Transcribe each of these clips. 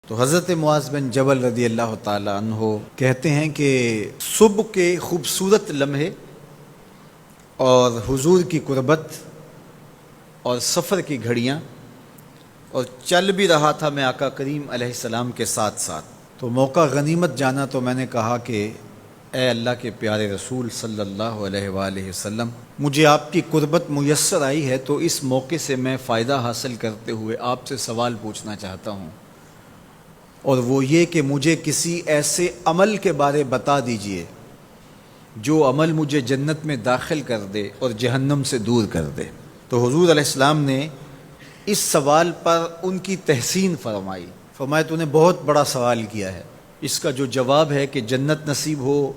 تو حضرت معاذ بن جبل رضی اللہ تعالی عنہ کہتے ہیں کہ صبح کے خوبصورت لمحے اور حضور کی قربت اور سفر کی گھڑیاں اور چل بھی رہا تھا میں آقا کریم علیہ السلام کے ساتھ ساتھ، تو موقع غنیمت جانا تو میں نے کہا کہ اے اللہ کے پیارے رسول صلی اللہ علیہ وآلہ وسلم، مجھے آپ کی قربت میسر آئی ہے تو اس موقع سے میں فائدہ حاصل کرتے ہوئے آپ سے سوال پوچھنا چاہتا ہوں، اور وہ یہ کہ مجھے کسی ایسے عمل کے بارے بتا دیجئے جو عمل مجھے جنت میں داخل کر دے اور جہنم سے دور کر دے۔ تو حضور علیہ السلام نے اس سوال پر ان کی تحسین فرمائی، فرمایا تو نے بہت بڑا سوال کیا ہے، اس کا جو جواب ہے کہ جنت نصیب ہو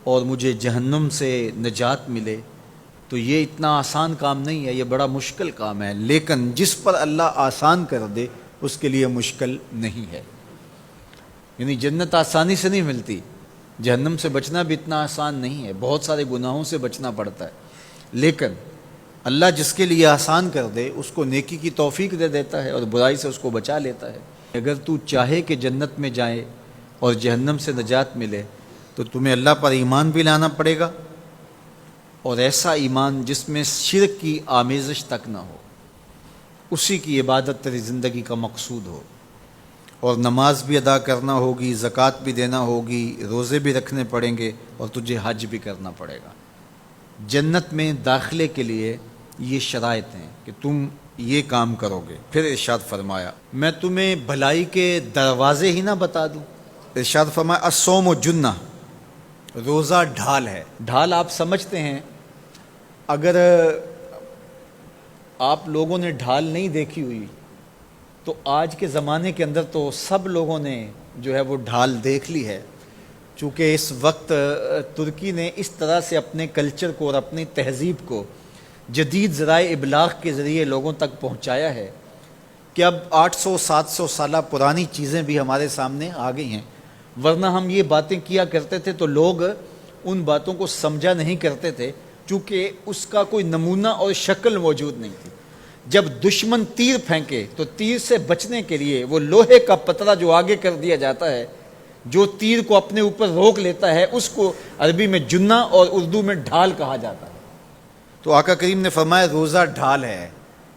اور مجھے جہنم سے نجات ملے تو یہ اتنا آسان کام نہیں ہے، یہ بڑا مشکل کام ہے، لیکن جس پر اللہ آسان کر دے اس کے لیے مشکل نہیں ہے۔ یعنی جنت آسانی سے نہیں ملتی، جہنم سے بچنا بھی اتنا آسان نہیں ہے، بہت سارے گناہوں سے بچنا پڑتا ہے، لیکن اللہ جس کے لیے آسان کر دے اس کو نیکی کی توفیق دے دیتا ہے اور برائی سے اس کو بچا لیتا ہے۔ اگر تو چاہے کہ جنت میں جائے اور جہنم سے نجات ملے تو تمہیں اللہ پر ایمان بھی لانا پڑے گا، اور ایسا ایمان جس میں شرک کی آمیزش تک نہ ہو، اسی کی عبادت تیری زندگی کا مقصود ہو، اور نماز بھی ادا کرنا ہوگی، زکوٰۃ بھی دینا ہوگی، روزے بھی رکھنے پڑیں گے، اور تجھے حج بھی کرنا پڑے گا۔ جنت میں داخلے کے لیے یہ شرائط ہیں کہ تم یہ کام کرو گے۔ پھر ارشاد فرمایا میں تمہیں بھلائی کے دروازے ہی نہ بتا دوں۔ ارشاد فرمایا الصوم جنہ، روزہ ڈھال ہے۔ ڈھال آپ سمجھتے ہیں، اگر آپ لوگوں نے ڈھال نہیں دیکھی ہوئی تو آج کے زمانے کے اندر تو سب لوگوں نے جو ہے وہ ڈھال دیکھ لی ہے، چونکہ اس وقت ترکی نے اس طرح سے اپنے کلچر کو اور اپنی تہذیب کو جدید ذرائع ابلاغ کے ذریعے لوگوں تک پہنچایا ہے کہ اب 800-700 سالہ پرانی چیزیں بھی ہمارے سامنے آ گئی ہیں، ورنہ ہم یہ باتیں کیا کرتے تھے تو لوگ ان باتوں کو سمجھا نہیں کرتے تھے، چونکہ اس کا کوئی نمونہ اور شکل موجود نہیں تھی۔ جب دشمن تیر پھینکے تو تیر سے بچنے کے لیے وہ لوہے کا پتلا جو آگے کر دیا جاتا ہے، جو تیر کو اپنے اوپر روک لیتا ہے، اس کو عربی میں جنہ اور اردو میں ڈھال کہا جاتا ہے۔ تو آقا کریم نے فرمایا روزہ ڈھال ہے،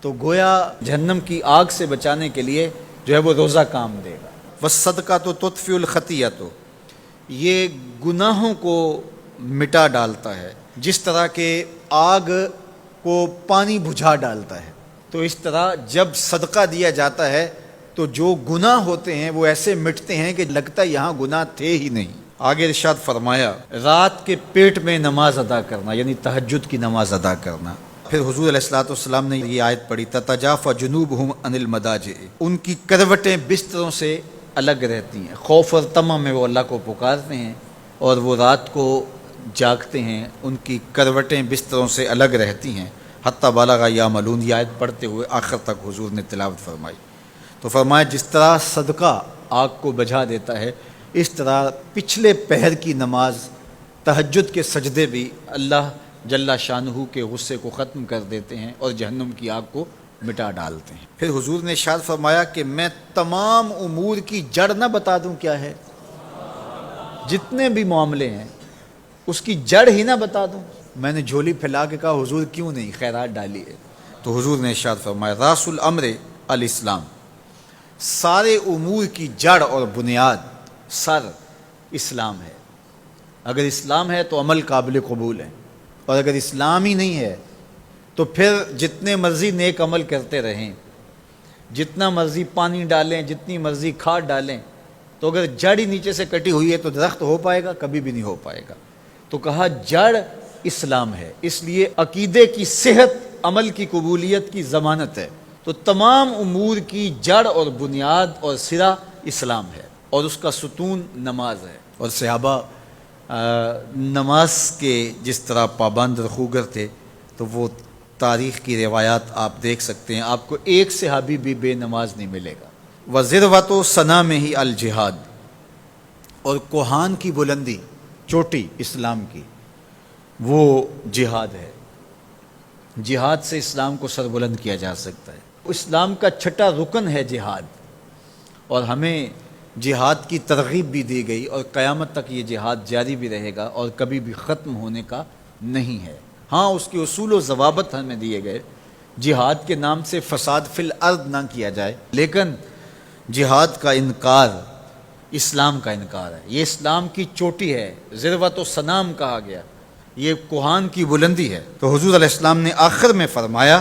تو گویا جہنم کی آگ سے بچانے کے لیے جو ہے وہ روزہ کام دے گا۔ والصدقۃ تطفئ الخطیئۃ، یہ گناہوں کو مٹا ڈالتا ہے، جس طرح کہ آگ کو پانی بجھا ڈالتا ہے، تو اس طرح جب صدقہ دیا جاتا ہے تو جو گناہ ہوتے ہیں وہ ایسے مٹتے ہیں کہ لگتا ہے یہاں گناہ تھے ہی نہیں۔ آگے ارشاد فرمایا رات کے پیٹ میں نماز ادا کرنا، یعنی تہجد کی نماز ادا کرنا۔ پھر حضور علیہ الصلوۃ والسلام نے یہ آیت پڑھی تتجافی جنوبہم عن المضاجع، ان کی کروٹیں بستروں سے الگ رہتی ہیں، خوف اور طمع میں وہ اللہ کو پکارتے ہیں اور وہ رات کو جاگتے ہیں، ان کی کروٹیں بستروں سے الگ رہتی ہیں، حتی بلغ یعملون، یہ آیت پڑھتے ہوئے آخر تک حضور نے تلاوت فرمائی۔ تو فرمایا جس طرح صدقہ آگ کو بجھا دیتا ہے، اس طرح پچھلے پہر کی نماز، تہجد کے سجدے بھی اللہ جل شانہ کے غصے کو ختم کر دیتے ہیں اور جہنم کی آگ کو مٹا ڈالتے ہیں۔ پھر حضور نے ارشاد فرمایا کہ میں تمام امور کی جڑ نہ بتا دوں کیا ہے، جتنے بھی معاملے ہیں اس کی جڑ ہی نہ بتا دوں۔ میں نے جھولی پھیلا کے کہا حضور کیوں نہیں، خیرات ڈالی ہے، تو حضور نے ارشاد فرمایا راس الامر الاسلام، سارے امور کی جڑ اور بنیاد، سر اسلام ہے۔ اگر اسلام ہے تو عمل قابل قبول ہے، اور اگر اسلام ہی نہیں ہے تو پھر جتنے مرضی نیک عمل کرتے رہیں، جتنا مرضی پانی ڈالیں، جتنی مرضی کھاد ڈالیں، تو اگر جڑ ہی نیچے سے کٹی ہوئی ہے تو درخت ہو پائے گا؟ کبھی بھی نہیں ہو پائے گا۔ تو کہا جڑ اسلام ہے، اس لیے عقیدے کی صحت عمل کی قبولیت کی ضمانت ہے، تو تمام امور کی جڑ اور بنیاد اور سرا اسلام ہے، اور اس کا ستون نماز ہے۔ اور صحابہ نماز کے جس طرح پابند رخوگر تھے، تو وہ تاریخ کی روایات آپ دیکھ سکتے ہیں، آپ کو ایک صحابی بھی بے نماز نہیں ملے گا۔ وذروۃ صنامہ الجہاد، اور کوہان کی بلندی، چوٹی اسلام کی، وہ جہاد ہے۔ جہاد سے اسلام کو سربلند کیا جا سکتا ہے۔ اسلام کا چھٹا رکن ہے جہاد، اور ہمیں جہاد کی ترغیب بھی دی گئی، اور قیامت تک یہ جہاد جاری بھی رہے گا اور کبھی بھی ختم ہونے کا نہیں ہے۔ ہاں اس کے اصول و ضوابط ہمیں دیے گئے، جہاد کے نام سے فساد فی الارض نہ کیا جائے، لیکن جہاد کا انکار اسلام کا انکار ہے۔ یہ اسلام کی چوٹی ہے، ذروۃ و سنام کہا گیا، یہ کوہان کی بلندی ہے۔ تو حضور علیہ السلام نے آخر میں فرمایا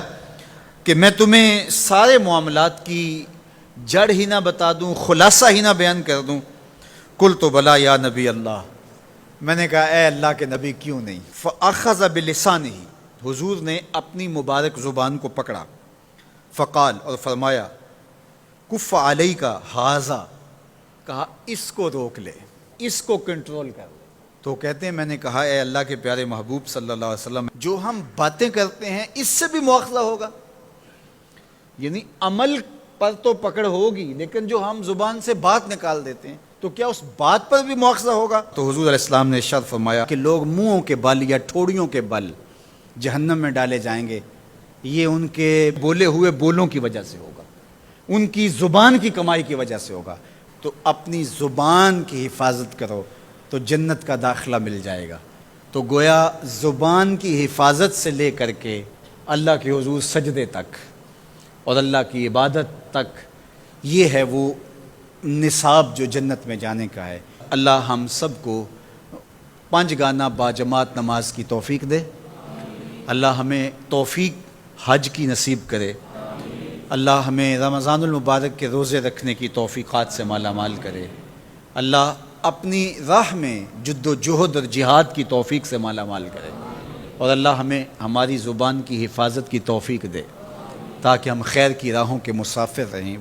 کہ میں تمہیں سارے معاملات کی جڑ ہی نہ بتا دوں، خلاصہ ہی نہ بیان کر دوں؟ قلت بلا یا نبی اللہ، میں نے کہا اے اللہ کے نبی کیوں نہیں؟ فاخذ بلسانہ، حضور نے اپنی مبارک زبان کو پکڑا، فقال، اور فرمایا، کف علیک ھذا، کہا اس کو روک لے، اس کو کنٹرول کر لے۔ تو کہتے ہیں میں نے کہا اے اللہ کے پیارے محبوب صلی اللہ علیہ وسلم، جو ہم باتیں کرتے ہیں اس سے بھی مواخذہ ہوگا؟ یعنی عمل پر تو پکڑ ہوگی، لیکن جو ہم زبان سے بات نکال دیتے ہیں تو کیا اس بات پر بھی مواخذہ ہوگا؟ تو حضور علیہ السلام نے ارشاد فرمایا کہ لوگ منہوں کے بل یا ٹھوڑیوں کے بل جہنم میں ڈالے جائیں گے، یہ ان کے بولے ہوئے بولوں کی وجہ سے ہوگا، ان کی زبان کی کمائی کی وجہ سے ہوگا۔ تو اپنی زبان کی حفاظت کرو تو جنت کا داخلہ مل جائے گا۔ تو گویا زبان کی حفاظت سے لے کر کے اللہ کے حضور سجدے تک اور اللہ کی عبادت تک، یہ ہے وہ نصاب جو جنت میں جانے کا ہے۔ اللہ ہم سب کو 5 گانا باجماعت نماز کی توفیق دے، اللہ ہمیں توفیق حج کی نصیب کرے، اللہ ہمیں رمضان المبارک کے روزے رکھنے کی توفیقات سے مالا مال کرے، اللہ اپنی راہ میں جد و جہد اور جہاد کی توفیق سے مالا مال کرے، اور اللہ ہمیں ہماری زبان کی حفاظت کی توفیق دے تاکہ ہم خیر کی راہوں کے مسافر رہیں۔